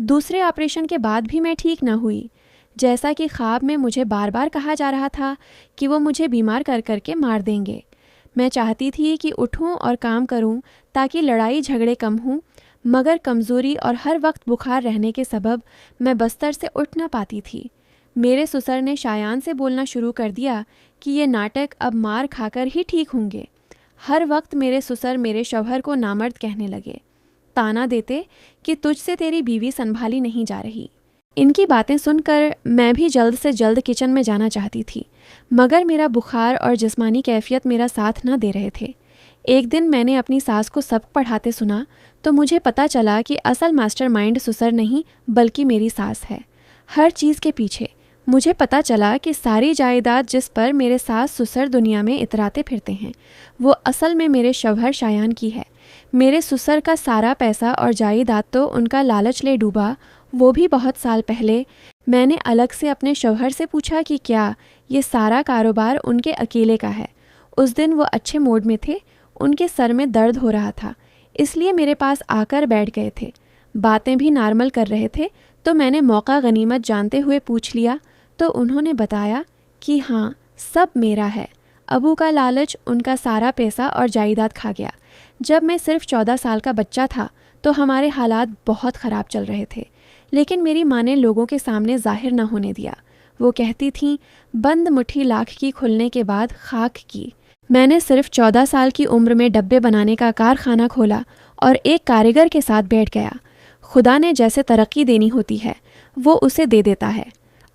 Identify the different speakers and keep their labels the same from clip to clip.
Speaker 1: दूसरे ऑपरेशन के बाद भी मैं ठीक न हुई। जैसा कि ख्वाब में मुझे बार बार कहा जा रहा था कि वो मुझे बीमार कर करके मार देंगे। मैं चाहती थी कि उठूं और काम करूं ताकि लड़ाई झगड़े कम हों, मगर कमज़ोरी और हर वक्त बुखार रहने के सबब मैं बस्तर से उठ न पाती थी। मेरे ससुर ने शायान से बोलना शुरू कर दिया कि ये नाटक अब मार खाकर ही ठीक होंगे। हर वक्त मेरे ससुर मेरे शौहर को नामर्द कहने लगे, ताना देते कि तुझसे तेरी बीवी संभाली नहीं जा रही। इनकी बातें सुनकर मैं भी जल्द से जल्द किचन में जाना चाहती थी, मगर मेरा बुखार और जिस्मानी कैफियत मेरा साथ न दे रहे थे। एक दिन मैंने अपनी सास को सबक पढ़ाते सुना तो मुझे पता चला कि असल मास्टरमाइंड ससुर नहीं बल्कि मेरी सास है। हर चीज़ के पीछे मुझे पता चला कि सारी जायदाद जिस पर मेरे सास ससुर दुनिया में इतराते फिरते हैं वो असल में मेरे शौहर शायान की है। मेरे ससुर का सारा पैसा और जायदाद तो उनका लालच ले डूबा, वो भी बहुत साल पहले। मैंने अलग से अपने शौहर से पूछा कि क्या ये सारा कारोबार उनके अकेले का है। उस दिन वो अच्छे मूड में थे, उनके सर में दर्द हो रहा था, इसलिए मेरे पास आकर बैठ गए थे। बातें भी नॉर्मल कर रहे थे तो मैंने मौका गनीमत जानते हुए पूछ लिया तो उन्होंने बताया कि हाँ, सब मेरा है। अबू का लालच उनका सारा पैसा और जायदाद खा गया। जब मैं सिर्फ 14 साल का बच्चा था तो हमारे हालात बहुत ख़राब चल रहे थे, लेकिन मेरी माँ ने लोगों के सामने जाहिर न होने दिया। वो कहती थीं, बंद मुट्ठी लाख की खुलने के बाद खाक की। मैंने सिर्फ 14 साल की उम्र में डब्बे बनाने का कारखाना खोला और एक कारीगर के साथ बैठ गया। खुदा ने जैसे तरक्की देनी होती है वो उसे दे देता है।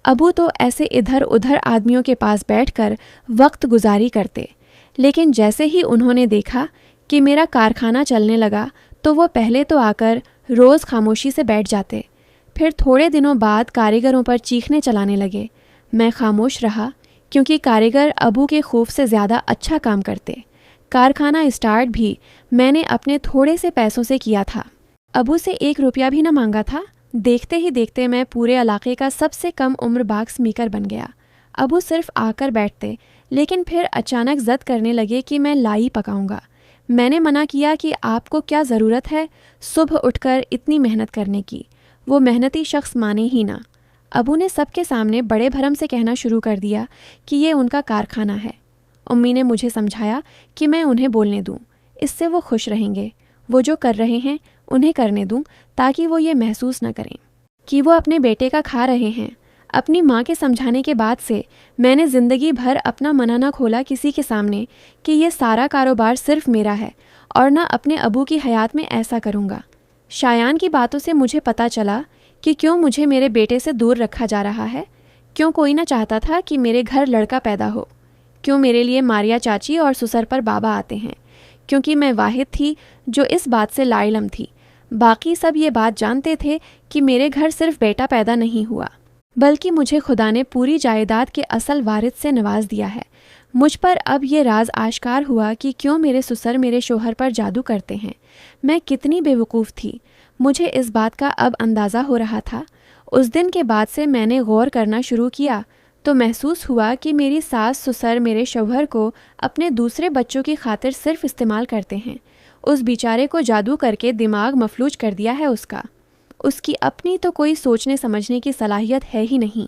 Speaker 1: अबू तो ऐसे इधर उधर आदमियों के पास बैठकर वक्त गुजारी करते, लेकिन जैसे ही उन्होंने देखा कि मेरा कारखाना चलने लगा तो वो पहले तो आकर रोज़ खामोशी से बैठ जाते, फिर थोड़े दिनों बाद कारीगरों पर चीखने चलाने लगे। मैं खामोश रहा क्योंकि कारीगर अबू के खौफ से ज़्यादा अच्छा काम करते। कारखाना स्टार्ट भी मैंने अपने थोड़े से पैसों से किया था। अबू से 1 रुपया भी न मांगा था। देखते ही देखते मैं पूरे इलाके का सबसे कम उम्र बाग स्पीकर बन गया। अबू सिर्फ आकर बैठते, लेकिन फिर अचानक ज़द करने लगे कि मैं लाई पकाऊंगा। मैंने मना किया कि आपको क्या ज़रूरत है सुबह उठकर इतनी मेहनत करने की। वो मेहनती शख्स माने ही ना। अबू ने सबके सामने बड़े भरम से कहना शुरू कर दिया कि ये उनका कारखाना है। अम्मी ने मुझे समझाया कि मैं उन्हें बोलने दूं, इससे वो खुश रहेंगे। वो जो कर रहे हैं उन्हें करने दूं ताकि वो ये महसूस न करें कि वो अपने बेटे का खा रहे हैं। अपनी माँ के समझाने के बाद से मैंने ज़िंदगी भर अपना मना न खोला किसी के सामने कि ये सारा कारोबार सिर्फ मेरा है और न अपने अबू की हयात में ऐसा करूँगा। शायान की बातों से मुझे पता चला कि क्यों मुझे मेरे बेटे से दूर रखा जा रहा है, क्यों कोई न चाहता था कि मेरे घर लड़का पैदा हो, क्यों मेरे लिए मारिया चाची और ससुर पर बाबा आते हैं, क्योंकि मैं वाहिद थी जो इस बात से लाइलम थी। बाकी सब ये बात जानते थे कि मेरे घर सिर्फ बेटा पैदा नहीं हुआ, बल्कि मुझे खुदा ने पूरी जायदाद के असल वारिस से नवाज दिया है। मुझ पर अब ये राज आश्कार हुआ कि क्यों मेरे ससुर मेरे शोहर पर जादू करते हैं। मैं कितनी बेवकूफ़ थी, मुझे इस बात का अब अंदाज़ा हो रहा था। उस दिन के बाद से मैंने गौर करना शुरू किया तो महसूस हुआ कि मेरी सास ससुर मेरे शौहर को अपने दूसरे बच्चों की खातिर सिर्फ इस्तेमाल करते हैं। उस बेचारे को जादू करके दिमाग मफलूज कर दिया है उसकी अपनी तो कोई सोचने समझने की सलाहियत है ही नहीं।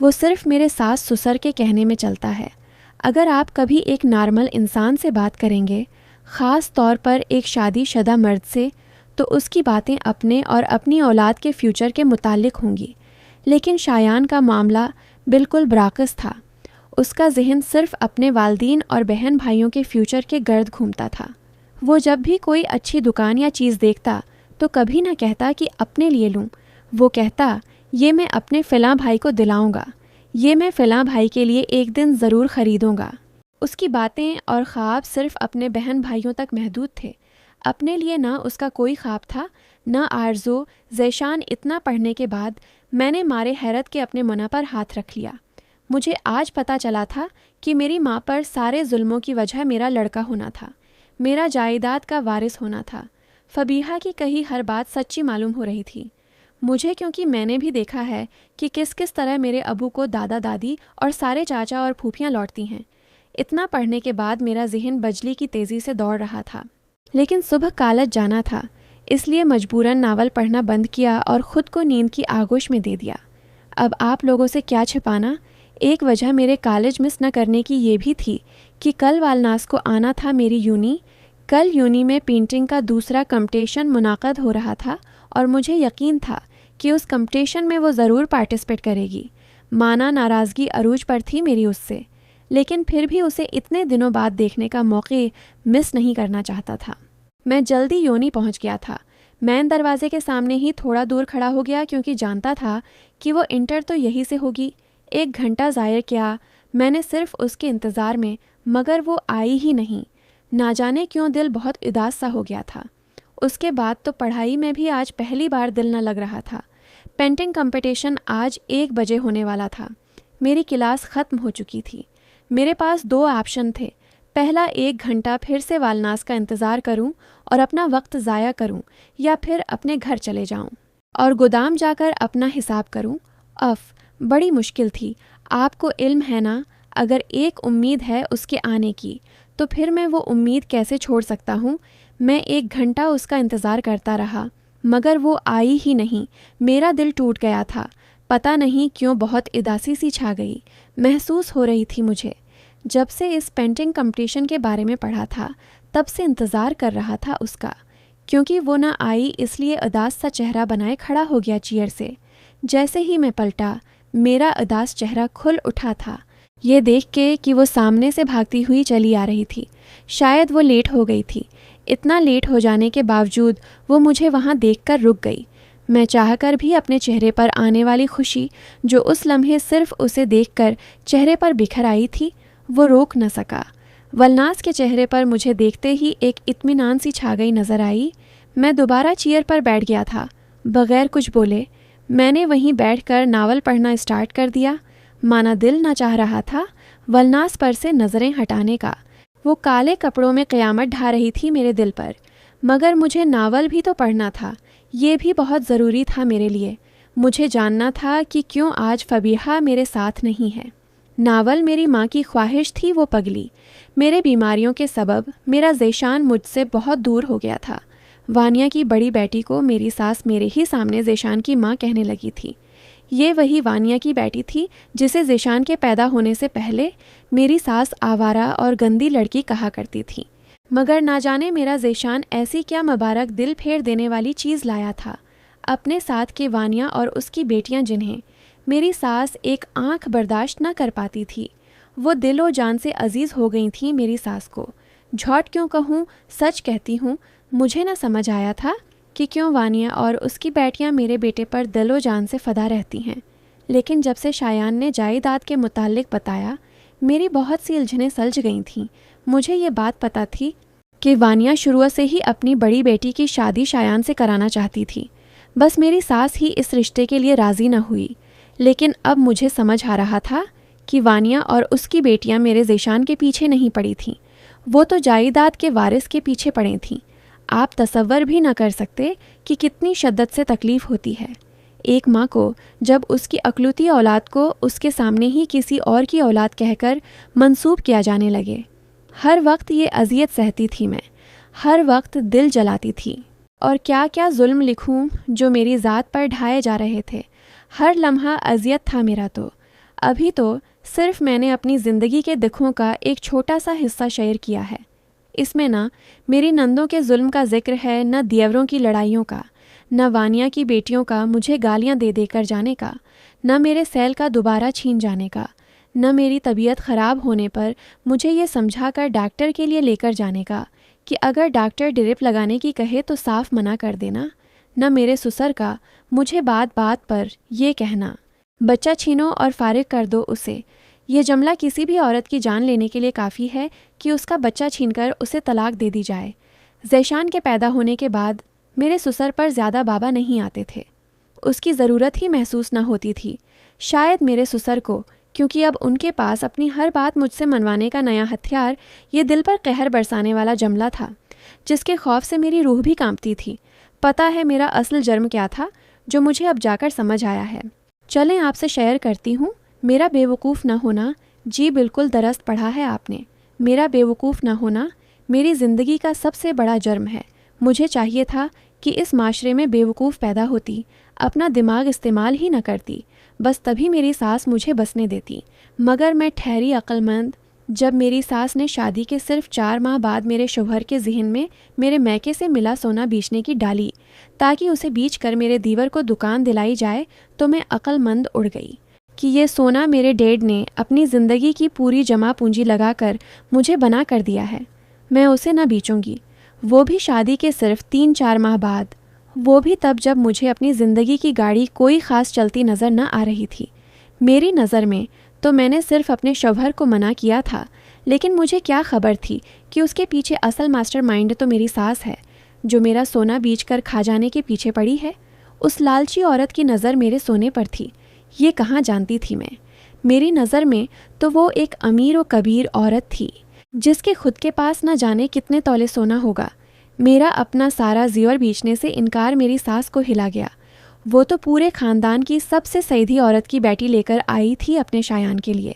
Speaker 1: वो सिर्फ मेरे सास ससुर के कहने में चलता है। अगर आप कभी एक नॉर्मल इंसान से बात करेंगे, ख़ास तौर पर एक शादीशुदा मर्द से, तो उसकी बातें अपने और अपनी औलाद के फ्यूचर के मुताल्लिक होंगी। लेकिन शायान का मामला बिल्कुल बराकस था। उसका जहन सिर्फ अपने वालदीन और बहन भाइयों के फ्यूचर के गर्द घूमता था। वो जब भी कोई अच्छी दुकान या चीज़ देखता तो कभी ना कहता कि अपने लिए लूँ। वो कहता, ये मैं अपने फ़िलाँ भाई को दिलाऊंगा, ये मैं फ़िलाँ भाई के लिए एक दिन ज़रूर ख़रीदूँगा। उसकी बातें और ख्वाब सिर्फ अपने बहन भाइयों तक महदूद थे। अपने लिए ना उसका कोई ख्वाब था, ना आरज़ू। ज़ेशान इतना पढ़ने के बाद मैंने मारे हैरत के अपने मुना पर हाथ रख लिया। मुझे आज पता चला था कि मेरी माँ पर सारे जुल्मों की वजह मेरा लड़का होना था, मेरा जायदाद का वारिस होना था। फबीहा की कही हर बात सच्ची मालूम हो रही थी मुझे, क्योंकि मैंने भी देखा है कि किस किस तरह मेरे अबू को दादा दादी और सारे चाचा और फूफियाँ लौटती हैं। इतना पढ़ने के बाद मेरा जहन बजली की तेज़ी से दौड़ रहा था। लेकिन सुबह कॉलेज जाना था, इसलिए मजबूरन नावल पढ़ना बंद किया और ख़ुद को नींद की आगोश में दे दिया। अब आप लोगों से क्या छिपाना, एक वजह मेरे कॉलेज मिस न करने की ये भी थी कि कल वालनास को आना था मेरी यूनी। कल यूनी में पेंटिंग का दूसरा कंपटीशन मुनाक़द हो रहा था और मुझे यकीन था कि उस कंपटीशन में वो ज़रूर पार्टिसिपेट करेगी। माना नाराज़गी अरूज पर थी मेरी उससे, लेकिन फिर भी उसे इतने दिनों बाद देखने का मौके मिस नहीं करना चाहता था। मैं जल्दी यूनी पहुंच गया था। मैन दरवाजे के सामने ही थोड़ा दूर खड़ा हो गया क्योंकि जानता था कि वो इंटर तो यहीं से होगी। 1 घंटा ज़ाया किया मैंने सिर्फ उसके इंतज़ार में, मगर वो आई ही नहीं। ना जाने क्यों दिल बहुत उदास सा हो गया था। उसके बाद तो पढ़ाई में भी आज पहली बार दिल न लग रहा था। पेंटिंग कंपटीशन आज 1 बजे होने वाला था। मेरी क्लास ख़त्म हो चुकी थी। मेरे पास 2 ऑप्शन थे। पहला, 1 घंटा फिर से वालनास का इंतज़ार करूं और अपना वक्त ज़ाया करूं, या फिर अपने घर चले जाऊं और गोदाम जाकर अपना हिसाब करूं। बड़ी मुश्किल थी। आपको इल्म है ना, अगर एक उम्मीद है उसके आने की, तो फिर मैं वो उम्मीद कैसे छोड़ सकता हूँ। मैं 1 घंटा उसका इंतज़ार करता रहा, मगर वो आई ही नहीं। मेरा दिल टूट गया था। पता नहीं क्यों बहुत उदासी सी छा गई महसूस हो रही थी मुझे। जब से इस पेंटिंग कंपटीशन के बारे में पढ़ा था, तब से इंतज़ार कर रहा था उसका। क्योंकि वो ना आई, इसलिए उदास सा चेहरा बनाए खड़ा हो गया चेयर से। जैसे ही मैं पलटा, मेरा उदास चेहरा खुल उठा था, ये देख के कि वो सामने से भागती हुई चली आ रही थी। शायद वो लेट हो गई थी। इतना लेट हो जाने के बावजूद वो मुझे वहाँ देखकर रुक गई। मैं चाहकर भी अपने चेहरे पर आने वाली खुशी, जो उस लम्हे सिर्फ उसे देखकर चेहरे पर बिखर आई थी, वो रोक न सका। वलनास के चेहरे पर मुझे देखते ही एक इत्मीनान सी छा गई नज़र आई। मैं दोबारा चेयर पर बैठ गया था, बग़ैर कुछ बोले। मैंने वहीं बैठकर नावल पढ़ना स्टार्ट कर दिया। माना दिल न चाह रहा था वलनास पर से नज़रें हटाने का। वो काले कपड़ों में क़यामत ढा रही थी मेरे दिल पर, मगर मुझे नावल भी तो पढ़ना था। ये भी बहुत ज़रूरी था मेरे लिए। मुझे जानना था कि क्यों आज फ़बीहा मेरे साथ नहीं है। नावल मेरी माँ की ख्वाहिश थी, वो पगली। मेरे बीमारियों के सबब मेरा ज़ेशान मुझसे बहुत दूर हो गया था। वानिया की बड़ी बेटी को मेरी सास मेरे ही सामने ज़ेशान की माँ कहने लगी थी। ये वही वानिया की बेटी थी जिसे ज़ेशान के पैदा होने से पहले मेरी सास आवारा और गंदी लड़की कहा करती थी। मगर ना जाने मेरा ज़ेशान ऐसी क्या मुबारक दिल फेर देने वाली चीज़ लाया था अपने साथ के वानिया और उसकी बेटियां, जिन्हें मेरी सास एक आंख बर्दाश्त न कर पाती थी। वो दिलो जान से अजीज़ हो गई थी मेरी सास को। झूठ क्यों कहूँ, सच कहती हूँ। मुझे न समझ आया था कि क्यों वानिया और उसकी बेटियां मेरे बेटे पर दिलो जान से फ़दा रहती हैं। लेकिन जब से शायान ने जायदाद के मुताल्लिक बताया, मेरी बहुत सी उलझनें सुलझ गई थीं। मुझे ये बात पता थी कि वानिया शुरू से ही अपनी बड़ी बेटी की शादी शायान से कराना चाहती थी। बस मेरी सास ही इस रिश्ते के लिए राज़ी न हुई। लेकिन अब मुझे समझ आ रहा था कि वानिया और उसकी बेटियां मेरे ज़ेशान के पीछे नहीं पड़ी थीं। वो तो जायदाद के वारिस के पीछे पड़ी थीं। आप तसव्वुर भी न कर सकते कि कितनी शिद्दत से तकलीफ़ होती है एक माँ को जब उसकी अकलौती औलाद को उसके सामने ही किसी और की औलाद कहकर मंसूब किया जाने लगे। हर वक्त ये अज़ियत सहती थी मैं, हर वक्त दिल जलाती थी। और क्या क्या जुल्म लिखूं जो मेरी ज़ात पर ढाए जा रहे थे। हर लम्हा अज़ियत था मेरा। तो अभी तो सिर्फ मैंने अपनी ज़िंदगी के दुखों का एक छोटा सा हिस्सा शेयर किया है। इसमें ना मेरी नंदों के जुल्म का जिक्र है, न दियवरों की लड़ाइयों का, न वानिया की बेटियों का मुझे गालियां दे देकर जाने का, न मेरे सैल का दोबारा छीन जाने का, न मेरी तबीयत ख़राब होने पर मुझे ये समझाकर डॉक्टर के लिए लेकर जाने का कि अगर डॉक्टर ड्रिप लगाने की कहे तो साफ मना कर देना, न मेरे ससुर का मुझे बात बात पर ये कहना बच्चा छीनो और फारिग कर दो उसे। ये जुमला किसी भी औरत की जान लेने के लिए काफ़ी है कि उसका बच्चा छीनकर उसे तलाक दे दी जाए। ज़ेशान के पैदा होने के बाद मेरे ससुर पर ज़्यादा बाबा नहीं आते थे। उसकी ज़रूरत ही महसूस न होती थी। शायद मेरे ससुर को, क्योंकि अब उनके पास अपनी हर बात मुझसे मनवाने का नया हथियार, ये दिल पर कहर बरसाने वाला जुमला था, जिसके खौफ से मेरी रूह भी कांपती थी। पता है मेरा असल जुर्म क्या था, जो मुझे अब जाकर समझ आया है। चलें आपसे शेयर करती हूँ। मेरा बेवकूफ़ न होना, जी बिल्कुल दरस्त पढ़ा है आपने। मेरा बेवकूफ़ न होना मेरी ज़िंदगी का सबसे बड़ा जुर्म है। मुझे चाहिए था कि इस माशरे में बेवकूफ़ पैदा होती, अपना दिमाग इस्तेमाल ही न करती, बस तभी मेरी सास मुझे बसने देती। मगर मैं ठहरी अक्लमंद जब मेरी सास ने शादी के सिर्फ 4 माह बाद मेरे शौहर के जहन में मेरे मैके से मिला सोना बेचने की डाली ताकि उसे बेच कर मेरे दीवर को दुकान दिलाई जाए, तो मैं अक्लमंद उड़ गई कि ये सोना मेरे डैड ने अपनी ज़िंदगी की पूरी जमा पूंजी लगाकर मुझे बना कर दिया है। मैं उसे न बेचूंगी, वो भी शादी के सिर्फ 3-4 माह बाद, वो भी तब जब मुझे अपनी ज़िंदगी की गाड़ी कोई ख़ास चलती नज़र न आ रही थी। मेरी नज़र में तो मैंने सिर्फ अपने शौहर को मना किया था, लेकिन मुझे क्या खबर थी कि उसके पीछे असल मास्टरमाइंड तो मेरी सास है, जो मेरा सोना बेच कर खा जाने के पीछे पड़ी है। उस लालची औरत की नज़र मेरे सोने पर थी, ये कहाँ जानती थी मैं। मेरी नज़र में तो वो एक अमीर व कबीर औरत थी, जिसके खुद के पास न जाने कितने तौले सोना होगा। मेरा अपना सारा ज़ेवर बेचने से इनकार मेरी सास को हिला गया। वो तो पूरे ख़ानदान की सबसे सीधी औरत की बेटी लेकर आई थी अपने शायान के लिए,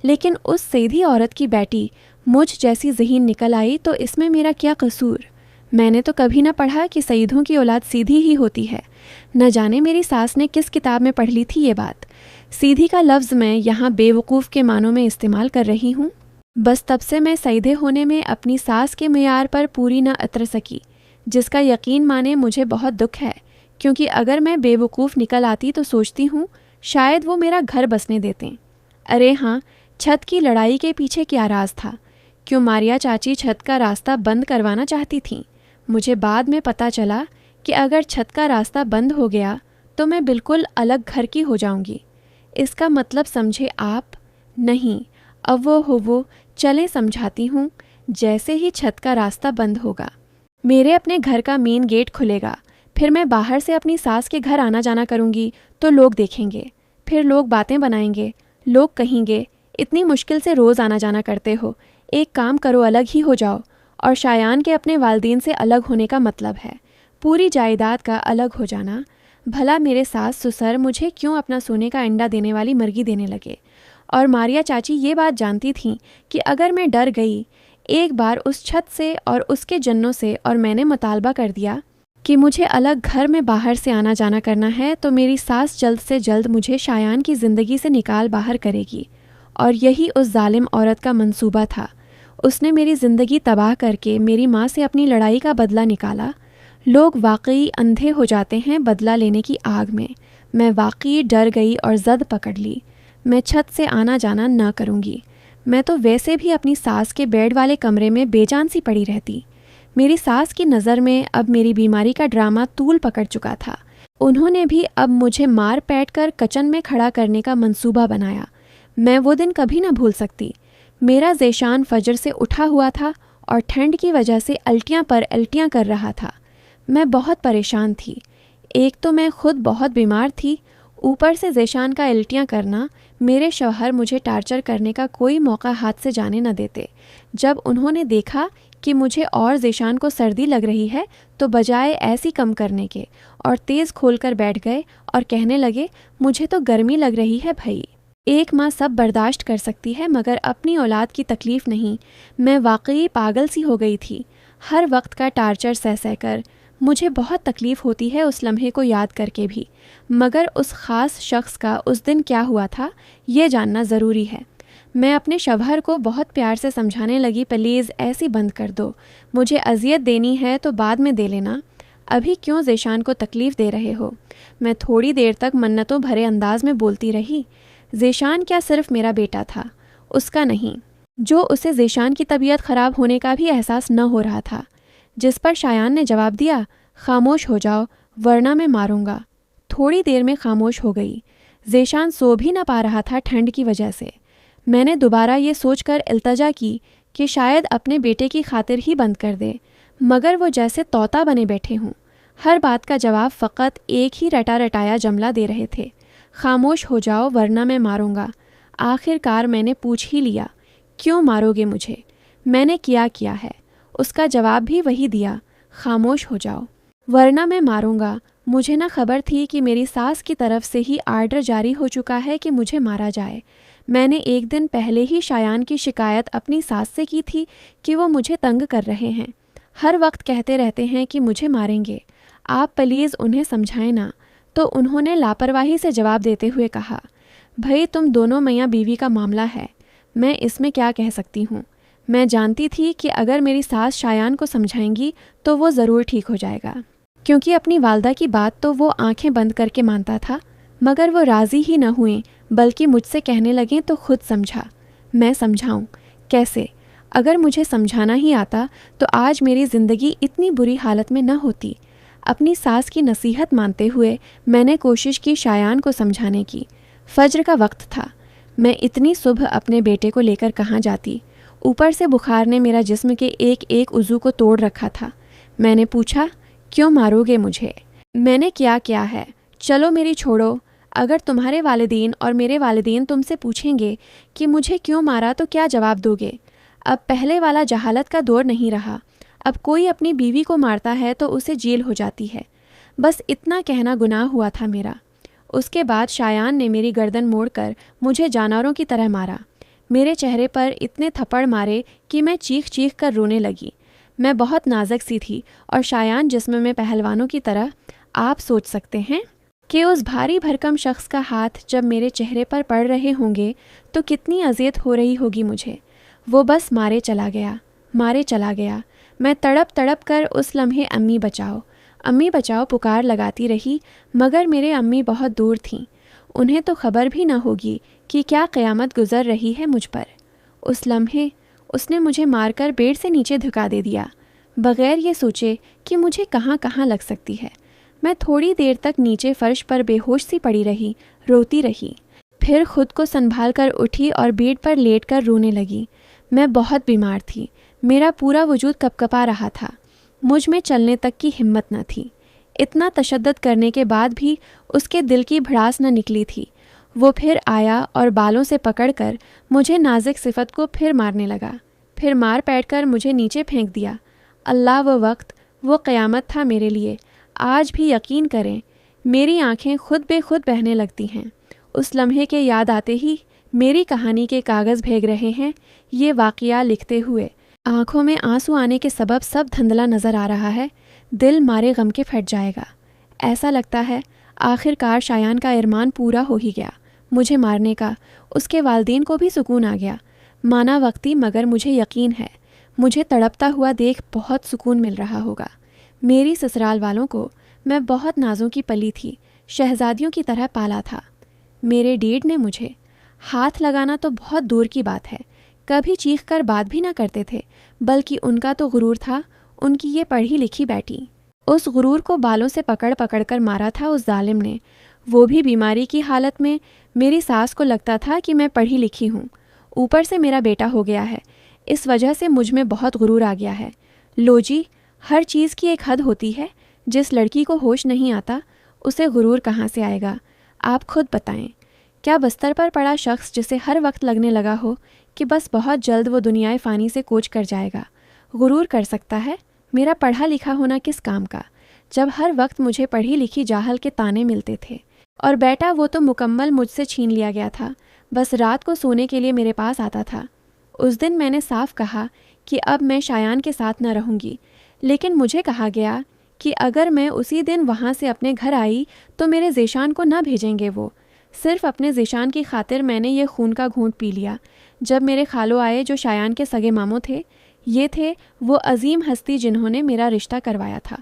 Speaker 1: लेकिन उस सीधी औरत की बेटी मुझ जैसी ज़हीन निकल आई, तो इसमें मेरा क्या कसूर। मैंने तो कभी न पढ़ा कि सईदों की औलाद सीधी ही होती है। न जाने मेरी सास ने किस किताब में पढ़ ली थी ये बात। सीधी का लफ्ज़ मैं यहाँ बेवकूफ़ के मानों में इस्तेमाल कर रही हूँ। बस तब से मैं सईदे होने में अपनी सास के मेयार पर पूरी न उतर सकी, जिसका यकीन माने मुझे बहुत दुख है, क्योंकि अगर मैं बेवकूफ़ निकल आती तो सोचती हूँ शायद वो मेरा घर बसने देते। अरे हाँ, छत की लड़ाई के पीछे क्या राज था? क्यों मारिया चाची छत का रास्ता बंद करवाना चाहती थीं? मुझे बाद में पता चला कि अगर छत का रास्ता बंद हो गया तो मैं बिल्कुल अलग घर की हो जाऊंगी। इसका मतलब समझे आप? नहीं, अब वो चले समझाती हूँ। जैसे ही छत का रास्ता बंद होगा, मेरे अपने घर का मेन गेट खुलेगा, फिर मैं बाहर से अपनी सास के घर आना जाना करूँगी तो लोग देखेंगे, फिर लोग बातें बनाएंगे, लोग कहेंगे इतनी मुश्किल से रोज़ आना जाना करते हो, एक काम करो अलग ही हो जाओ। और शायान के अपने वालदेन से अलग होने का मतलब है पूरी जायदाद का अलग हो जाना। भला मेरे सास ससुर मुझे क्यों अपना सोने का अंडा देने वाली मुर्गी देने लगे? और मारिया चाची ये बात जानती थीं कि अगर मैं डर गई एक बार उस छत से और उसके जन्नों से, और मैंने मुतालबा कर दिया कि मुझे अलग घर में बाहर से आना जाना करना है, तो मेरी सास जल्द से जल्द मुझे शायान की ज़िंदगी से निकाल बाहर करेगी। और यही उस जालिम औरत का मंसूबा था। उसने मेरी ज़िंदगी तबाह करके मेरी माँ से अपनी लड़ाई का बदला निकाला। लोग वाकई अंधे हो जाते हैं बदला लेने की आग में। मैं वाकई डर गई और ज़द पकड़ ली। मैं छत से आना जाना ना करूँगी। मैं तो वैसे भी अपनी सास के बेड वाले कमरे में बेजान सी पड़ी रहती। मेरी सास की नज़र में अब मेरी बीमारी का ड्रामा तूल पकड़ चुका था। उन्होंने भी अब मुझे मार पैट कर किचन में खड़ा करने का मंसूबा बनाया। मैं वो दिन कभी ना भूल सकती। मेरा ज़ेशान फजर से उठा हुआ था और ठंड की वजह से अल्टियाँ पर अल्टियाँ कर रहा था। मैं बहुत परेशान थी। एक तो मैं खुद बहुत बीमार थी, ऊपर से ज़ेशान का उल्टियाँ करना। मेरे शौहर मुझे टार्चर करने का कोई मौका हाथ से जाने न देते। जब उन्होंने देखा कि मुझे और ज़ेशान को सर्दी लग रही है, तो बजाय ऐसी कम करने के और तेज़ खोलकर बैठ गए और कहने लगे, मुझे तो गर्मी लग रही है भई। एक माँ सब बर्दाश्त कर सकती है, मगर अपनी औलाद की तकलीफ़ नहीं। मैं वाकई पागल सी हो गई थी। हर वक्त का टार्चर सह सह कर मुझे बहुत तकलीफ़ होती है उस लम्हे को याद करके भी। मगर उस ख़ास शख्स का उस दिन क्या हुआ था, ये जानना ज़रूरी है। मैं अपने शौहर को बहुत प्यार से समझाने लगी, प्लीज़ ऐसी बंद कर दो। मुझे अजियत देनी है तो बाद में दे लेना, अभी क्यों ज़ेशान को तकलीफ़ दे रहे हो। मैं थोड़ी देर तक मन्नतों भरे अंदाज में बोलती रही। ज़ेशान क्या सिर्फ मेरा बेटा था, उसका नहीं, जो उसे ज़ेशान की तबीयत ख़राब होने का भी एहसास न हो रहा था। जिस पर शायान ने जवाब दिया, खामोश हो जाओ वरना मैं मारूंगा। थोड़ी देर में खामोश हो गई। ज़ेशान सो भी न पा रहा था ठंड की वजह से। मैंने दोबारा ये सोचकर इल्तजा की कि शायद अपने बेटे की खातिर ही बंद कर दे, मगर वो जैसे तोता बने बैठे हों। हर बात का जवाब फ़कत एक ही रटा रटाया जुमला दे रहे थे, खामोश हो जाओ वरना मैं मारूंगा। आखिरकार मैंने पूछ ही लिया, क्यों मारोगे मुझे? मैंने किया है। उसका जवाब भी वही दिया, खामोश हो जाओ वरना मैं मारूंगा। मुझे ना खबर थी कि मेरी सास की तरफ से ही आर्डर जारी हो चुका है कि मुझे मारा जाए। मैंने एक दिन पहले ही शायान की शिकायत अपनी सास से की थी कि वो मुझे तंग कर रहे हैं, हर वक्त कहते रहते हैं कि मुझे मारेंगे। आप प्लीज़ उन्हें समझाएं ना। तो उन्होंने लापरवाही से जवाब देते हुए कहा, भाई तुम दोनों मियाँ बीवी का मामला है, मैं इसमें क्या कह सकती हूँ। मैं जानती थी कि अगर मेरी सास शायान को समझाएंगी तो वो ज़रूर ठीक हो जाएगा, क्योंकि अपनी वालदा की बात तो वो आंखें बंद करके मानता था। मगर वो राज़ी ही न हुए, बल्कि मुझसे कहने लगें तो खुद समझा। मैं समझाऊं कैसे? अगर मुझे समझाना ही आता तो आज मेरी ज़िंदगी इतनी बुरी हालत में न होती। अपनी सास की नसीहत मानते हुए मैंने कोशिश की शायान को समझाने की। फज्र का वक्त था। मैं इतनी सुबह अपने बेटे को लेकर कहाँ जाती। ऊपर से बुखार ने मेरा जिस्म के एक एक उज़ू को तोड़ रखा था। मैंने पूछा, क्यों मारोगे मुझे? मैंने क्या किया है? चलो मेरी छोड़ो। अगर तुम्हारे वालिदैन और मेरे वालिदैन तुमसे पूछेंगे कि मुझे क्यों मारा तो क्या जवाब दोगे? अब पहले वाला जहालत का दौर नहीं रहा। अब कोई अपनी बीवी को मारता है तो उसे जेल हो जाती है। बस इतना कहना गुनाह हुआ था मेरा। उसके बाद शायान ने मेरी गर्दन मोड़कर मुझे जानवरों की तरह मारा। मेरे चेहरे पर इतने थप्पड़ मारे कि मैं चीख चीख कर रोने लगी। मैं बहुत नाजुक सी थी और शायान जिस्म में पहलवानों की तरह। आप सोच सकते हैं कि उस भारी भरकम शख्स का हाथ जब मेरे चेहरे पर पड़ रहे होंगे तो कितनी अजियत हो रही होगी मुझे। वो बस मारे चला गया, मारे चला गया। मैं तड़प तड़प कर उस लम्हे अम्मी बचाओ पुकार लगाती रही, मगर मेरे अम्मी बहुत दूर थीं। उन्हें तो खबर भी न होगी कि क्या क़यामत गुज़र रही है मुझ पर। उस लम्हे उसने मुझे मारकर बेड से नीचे धुका दे दिया, बग़ैर ये सोचे कि मुझे कहाँ कहाँ लग सकती है। मैं थोड़ी देर तक नीचे फर्श पर बेहोश सी पड़ी रही, रोती रही। फिर खुद को संभाल कर उठी और बेड पर लेट कर रोने लगी। मैं बहुत बीमार थी। मेरा पूरा वजूद कँपकँपा रहा था। मुझ में चलने तक की हिम्मत न थी। इतना तशद्दुद करने के बाद भी उसके दिल की भड़ास न निकली थी। वो फिर आया और बालों से पकड़कर मुझे नाजुक सिफत को फिर मारने लगा। फिर मार पैट कर मुझे नीचे फेंक दिया। अल्लाह, वो वक्त, वो क़यामत था मेरे लिए। आज भी यकीन करें, मेरी आंखें खुद बेखुद बहने लगती हैं। उस लम्हे के याद आते ही मेरी कहानी के कागज़ भीग रहे हैं। ये वाक़या लिखते हुए आँखों में आंसू आने के सबब सब धुंधला नज़र आ रहा है। दिल मारे गम के फट जाएगा। ऐसा लगता है आखिरकार शायान का अरमान पूरा हो ही गया, मुझे मारने का। उसके वालिदैन को भी सुकून आ गया। माना वक्ती, मगर मुझे यकीन है मुझे तड़पता हुआ देख बहुत सुकून मिल रहा होगा। मेरी ससुराल वालों को मैं बहुत नाजों की पली थी, शहजादियों की तरह पाला था। मेरे डैड ने मुझे हाथ लगाना तो बहुत दूर की बात है, कभी चीख कर बात भी ना करते थे, बल्कि उनका तो गुरूर था, उनकी ये पढ़ी लिखी बेटी। उस गुरूर को बालों से पकड़ पकड़ कर मारा था उस जालिम ने, वो भी बीमारी की हालत में। मेरी सास को लगता था कि मैं पढ़ी लिखी हूँ, ऊपर से मेरा बेटा हो गया है। इस वजह से मुझ में बहुत गुरूर आ गया है। लो जी, हर चीज़ की एक हद होती है। जिस लड़की को होश नहीं आता उसे गुरूर कहाँ से आएगा? आप खुद बताएं। क्या बस्तर पर पड़ा शख्स जिसे हर वक्त लगने लगा हो कि बस बहुत जल्द वो दुनियाए फ़ानी से कूच कर जाएगा, गुरूर कर सकता है? मेरा पढ़ा लिखा होना किस काम का, जब हर वक्त मुझे पढ़ी लिखी जाहल के ताने मिलते थे। और बेटा, वो तो मुकम्मल मुझसे छीन लिया गया था। बस रात को सोने के लिए मेरे पास आता था। उस दिन मैंने साफ कहा कि अब मैं शायान के साथ न रहूँगी, लेकिन मुझे कहा गया कि अगर मैं उसी दिन वहाँ से अपने घर आई तो मेरे ज़ेशान को न भेजेंगे। वो सिर्फ अपने ज़ेशान की खातिर मैंने ये खून का घूंट पी लिया। जब मेरे खालो आए जो शायान के सगे मामों थे, ये थे वो अजीम हस्ती जिन्होंने मेरा रिश्ता करवाया था।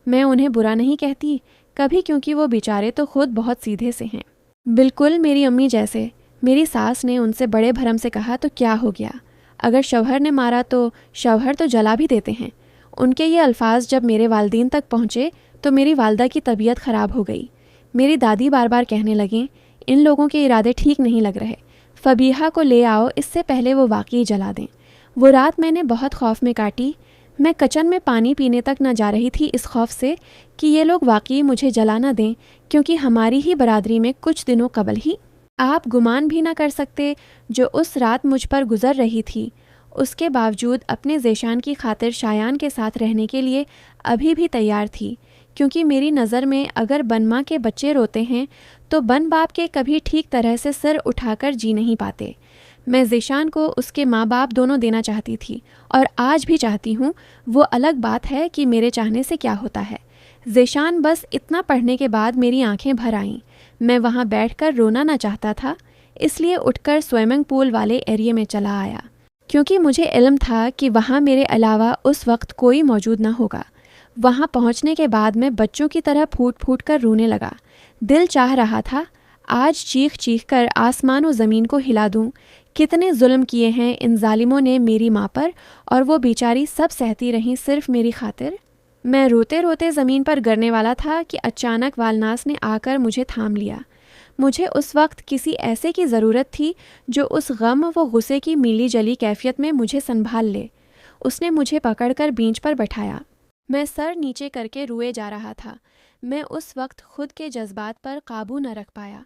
Speaker 1: मैं उन्हें बुरा नहीं कहती कभी, क्योंकि वो बेचारे तो खुद बहुत सीधे से हैं, बिल्कुल मेरी अम्मी जैसे। मेरी सास ने उनसे बड़े भरम से कहा तो क्या हो गया, अगर शौहर ने मारा तो शौहर तो जला भी देते हैं। उनके ये अल्फाज जब मेरे वालिदैन तक पहुँचे तो मेरी वालदा की तबीयत ख़राब हो गई। मेरी दादी बार बार कहने लगें, इन लोगों के इरादे ठीक नहीं लग रहे, फबीहा को ले आओ, इससे पहले वो वाकई जला दें। वो रात मैंने बहुत खौफ में काटी। मैं किचन में पानी पीने तक न जा रही थी इस खौफ से कि ये लोग वाकई मुझे जला न दें, क्योंकि हमारी ही बरादरी में कुछ दिनों कबल ही आप गुमान भी न कर सकते जो उस रात मुझ पर गुजर रही थी। उसके बावजूद अपने ज़ेशान की खातिर शायान के साथ रहने के लिए अभी भी तैयार थी, क्योंकि मेरी नज़र में अगर बन माँ के बच्चे रोते हैं तो बन बाप के कभी ठीक तरह से सिर उठाकर जी नहीं पाते। मैं ज़ेशान को उसके माँ बाप दोनों देना चाहती थी और आज भी चाहती हूँ। वो अलग बात है कि मेरे चाहने से क्या होता है। ज़ेशान बस इतना पढ़ने के बाद मेरी आंखें भर आईं। मैं वहाँ बैठकर रोना ना चाहता था, इसलिए उठकर स्विमिंग पूल वाले एरिया में चला आया, क्योंकि मुझे इल्म था कि वहाँ मेरे अलावा उस वक्त कोई मौजूद ना होगा। वहाँ पहुँचने के बाद मैं बच्चों की तरह फूट फूट कर रोने लगा। दिल चाह रहा था आज चीख चीख कर आसमान और ज़मीन को हिला दूं। कितने जुल्म किए हैं इन जालिमों ने मेरी माँ पर, और वो बेचारी सब सहती रहीं सिर्फ मेरी खातिर। मैं रोते रोते ज़मीन पर गिरने वाला था कि अचानक वालनास ने आकर मुझे थाम लिया। मुझे उस वक्त किसी ऐसे की ज़रूरत थी जो उस गम व गुस्से की मीली जली कैफियत में मुझे संभाल ले। उसने मुझे पकड़कर बेंच पर बैठाया। मैं सर नीचे करके रोए जा रहा था। मैं उस वक्त खुद के जज्बात पर काबू न रख पाया।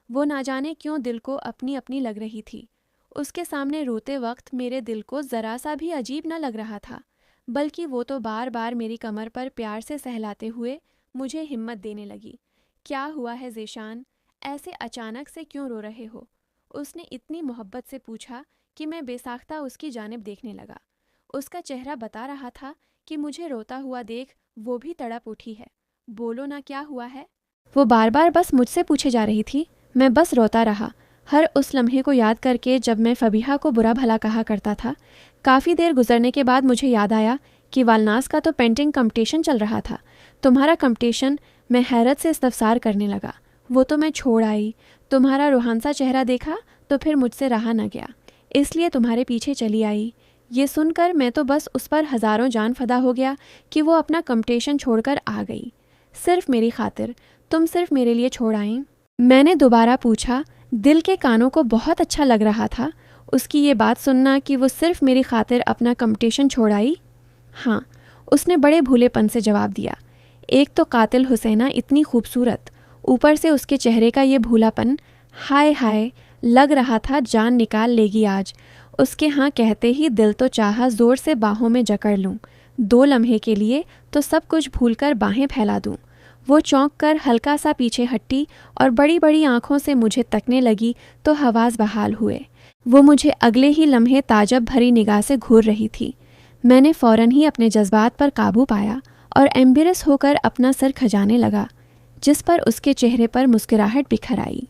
Speaker 1: वो ना जाने क्यों दिल को अपनी अपनी लग रही थी। उसके सामने रोते वक्त मेरे दिल को ज़रा सा भी अजीब न लग रहा था, बल्कि वो तो बार बार मेरी कमर पर प्यार से सहलाते हुए मुझे हिम्मत देने लगी। क्या हुआ है ज़ेशान, ऐसे अचानक से क्यों रो रहे हो? उसने इतनी मोहब्बत से पूछा कि मैं बेसाख्ता उसकी जानिब देखने लगा। उसका चेहरा बता रहा था कि मुझे रोता हुआ देख वो भी तड़प उठी है। बोलो ना, क्या हुआ है? वो बार बार बस मुझसे पूछे जा रही थी। मैं बस रोता रहा, हर उस लम्हे को याद करके जब मैं फबीहा को बुरा भला कहा करता था। काफ़ी देर गुजरने के बाद मुझे याद आया कि वालनास का तो पेंटिंग कंपटीशन चल रहा था। तुम्हारा कंपटीशन? मैं हैरत से इस्तफसार करने लगा। वो तो मैं छोड़ आई। तुम्हारा रूहानसा चेहरा देखा तो फिर मुझसे रहा न गया, इसलिए तुम्हारे पीछे चली आई। ये सुनकर मैं तो बस उस पर हज़ारों जान फदा हो गया कि वो अपना कंपटीशन छोड़कर आ गई, सिर्फ मेरी खातिर। तुम सिर्फ मेरे लिए छोड़ आई? मैंने दोबारा पूछा। दिल के कानों को बहुत अच्छा लग रहा था उसकी ये बात सुनना कि वो सिर्फ मेरी खातिर अपना कंपटीशन छोड़ आई। हाँ, उसने बड़े भूलेपन से जवाब दिया। एक तो कातिल हुसैना इतनी खूबसूरत, ऊपर से उसके चेहरे का ये भूलापन। हाय हाय, लग रहा था जान निकाल लेगी आज। उसके हाँ कहते ही दिल तो चाहा ज़ोर से बाहों में जकड़ लूँ, 2 लम्हे के लिए तो सब कुछ भूलकर बाहें फैला दूँ। वो चौंक कर हल्का सा पीछे हटी और बड़ी बड़ी आंखों से मुझे तकने लगी तो हवास बहाल हुए। वो मुझे अगले ही लम्हे ताजब भरी निगाह से घूर रही थी। मैंने फ़ौरन ही अपने जज्बात पर काबू पाया और एम्बेरस होकर अपना सर खजाने लगा, जिस पर उसके चेहरे पर मुस्कुराहट बिखर आई।